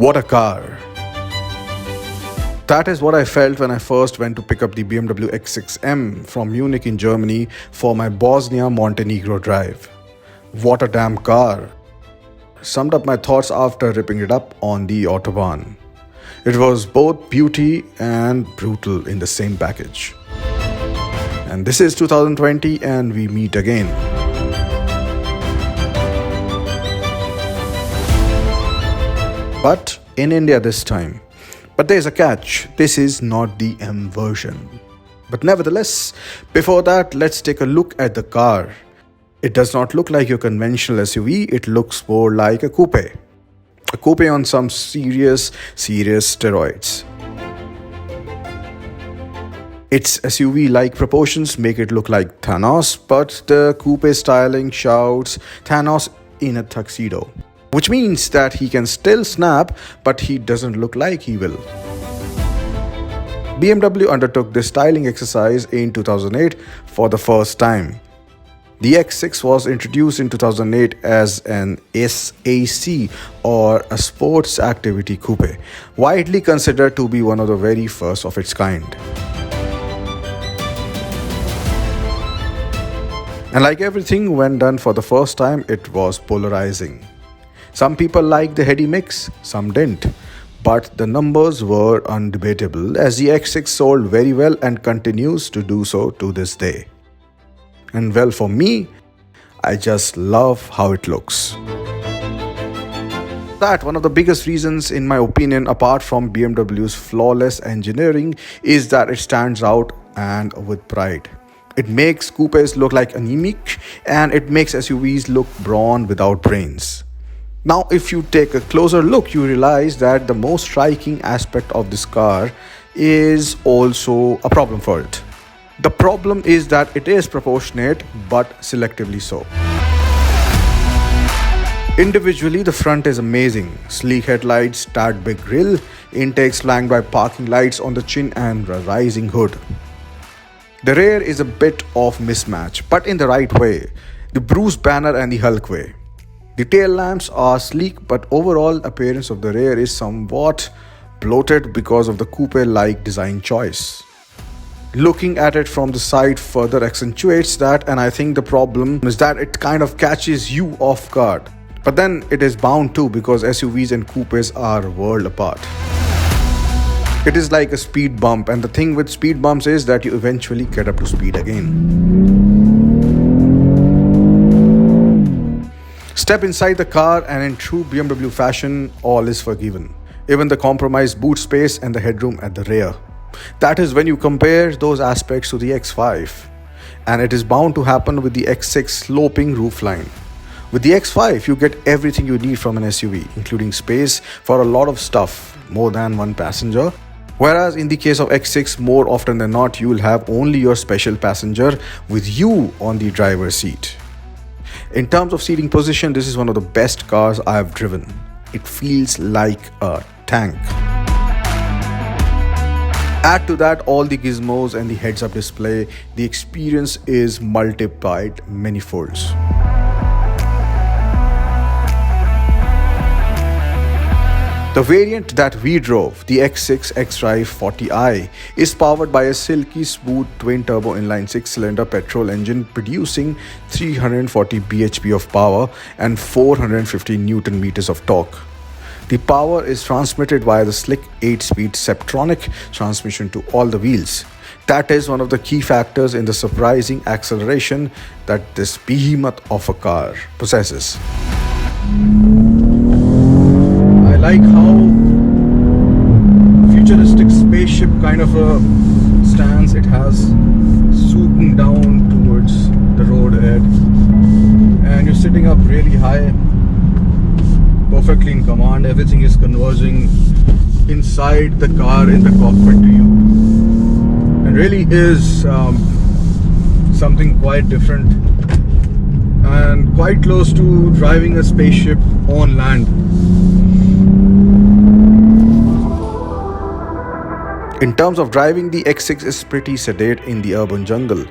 What a car! That is what I felt when I first went to pick up the BMW X6M from Munich in Germany for my Bosnia-Montenegro drive. What a damn car! Summed up my thoughts after ripping it up on the Autobahn. It was both beauty and brutal in the same package. And this is 2020 and we meet again. But in India this time. But there's a catch, this is not the M version. But nevertheless, before that, let's take a look at the car. It does not look like your conventional SUV, it looks more like a coupe. A coupe on some serious steroids. Its SUV-like proportions make it look like Thanos, but the coupe styling shouts Thanos in a tuxedo. Which means that he can still snap, but he doesn't look like he will. BMW undertook this styling exercise in 2008 for the first time. The X6 was introduced in 2008 as an SAC or a sports activity coupe, widely considered to be one of the very first of its kind. And like everything when done for the first time, it was polarizing. Some people liked the heady mix, some didn't. But the numbers were undebatable as the X6 sold very well and continues to do so to this day. And well, for me, I just love how it looks. That one of the biggest reasons, in my opinion, apart from BMW's flawless engineering, is that it stands out and with pride. It makes coupes look like anemic and it makes SUVs look brawn without brains. Now, if you take a closer look, you realize that the most striking aspect of this car is also a problem for it. The problem is that it is proportionate, but selectively so. Individually, the front is amazing. Sleek headlights, tad big grille, intakes flanked by parking lights on the chin and a rising hood. The rear is a bit of mismatch, but in the right way. The Bruce Banner and the Hulk way. The tail lamps are sleek, but overall appearance of the rear is somewhat bloated because of the coupe-like design choice. Looking at it from the side further accentuates that, and I think the problem is that it kind of catches you off guard. But then it is bound to, because SUVs and coupes are a world apart. It is like a speed bump, and the thing with speed bumps is that you eventually get up to speed again. Step inside the car and in true BMW fashion, all is forgiven. Even the compromised boot space and the headroom at the rear. That is when you compare those aspects to the X5. And it is bound to happen with the X6 sloping roofline. With the X5, you get everything you need from an SUV, including space for a lot of stuff, more than one passenger. Whereas in the case of X6, more often than not, you will have only your special passenger with you on the driver's seat. In terms of seating position, this is one of the best cars I have driven. It feels like a tank. Add to that all the gizmos and the heads-up display, the experience is multiplied many folds. The variant that we drove, the X6 xDrive 40i, is powered by a silky smooth twin-turbo inline 6-cylinder petrol engine producing 340 bhp of power and 450 Newton meters of torque. The power is transmitted via the slick 8-speed Septronic transmission to all the wheels. That is one of the key factors in the surprising acceleration that this behemoth of a car possesses. I like how futuristic spaceship kind of a stance it has, swooping down towards the road ahead, and you're sitting up really high, perfectly in command. Everything is converging inside the car in the cockpit to you, and really is something quite different and quite close to driving a spaceship on land. In terms of driving, the X6 is pretty sedate in the urban jungle.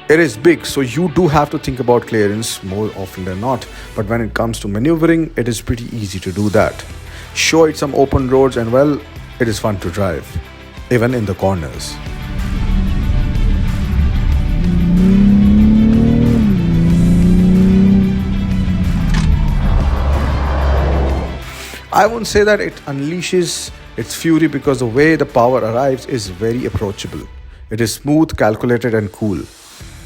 It is big, so you do have to think about clearance more often than not, but when it comes to maneuvering, it is pretty easy to do that. show it some open roads, and well, it is fun to drive, even in the corners. I won't say that it unleashes its fury, because the way the power arrives is very approachable. It is smooth, calculated, and cool.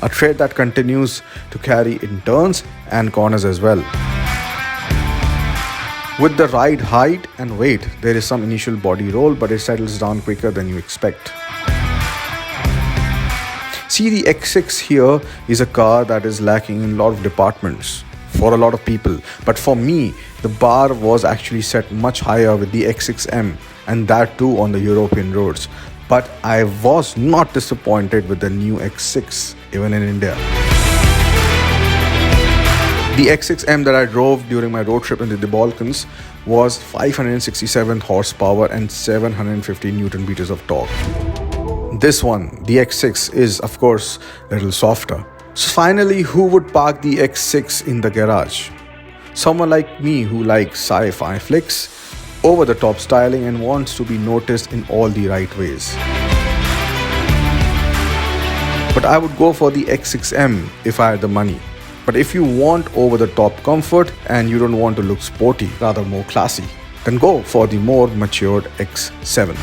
A trait that continues to carry in turns and corners as well. With the right height and weight, there is some initial body roll, but it settles down quicker than you expect. See, the X6 here is a car that is lacking in a lot of departments for a lot of people, but for me, the bar was actually set much higher with the X6M, and that too on the European roads. But I was not disappointed with the new X6, even in India. The X6M that I drove during my road trip into the Balkans was 567 horsepower and 750 Newton meters of torque. This one, the X6, is of course a little softer. So finally, who would park the X6 in the garage? Someone like me who likes sci-fi flicks, over-the-top styling, and wants to be noticed in all the right ways. But I would go for the X6M if I had the money. But if you want over-the-top comfort and you don't want to look sporty, rather more classy, then go for the more matured X7.